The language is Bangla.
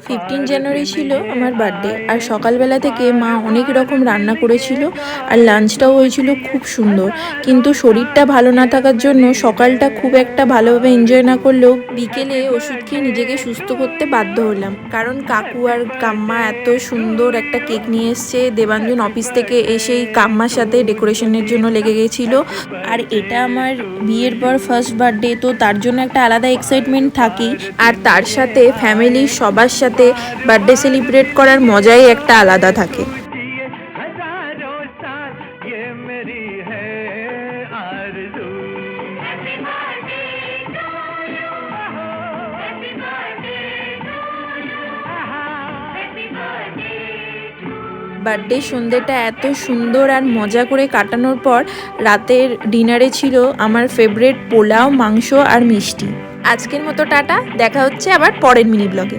15 জানুয়ারি ছিল আমার বার্থডে, আর সকালবেলা থেকে মা অনেক রকম রান্না করেছিল আর লাঞ্চটাও হয়েছিল খুব সুন্দর। কিন্তু শরীরটা ভালো না থাকার জন্য সকালটা খুব একটা ভালোভাবে এনজয় না করলেও বিকেলে ওষুধ খেয়ে নিজেকে সুস্থ করতে বাধ্য হলাম, কারণ কাকু আর কাম্মা এত সুন্দর একটা কেক নিয়ে এসছে। দেবাঞ্জন অফিস থেকে এসেই কাম্মার সাথে ডেকোরেশনের জন্য লেগে গেছিলো। আর এটা আমার বিয়ের পর ফার্স্ট বার্থডে, তো তার জন্য একটা আলাদা এক্সাইটমেন্ট থাকেই। আর তার সাথে ফ্যামিলির সবার সাথে বার্থডে সেলিব্রেট করার মজাই একটা আলাদা থাকে। বার্থডে সন্ধ্যেটা এত সুন্দর আর মজা করে কাটানোর পর রাতের ডিনারে ছিল আমার ফেভারিট পোলাও, মাংস আর মিষ্টি। আজকের মতো টাটা, দেখা হচ্ছে আবার পরের মিনি ব্লগে।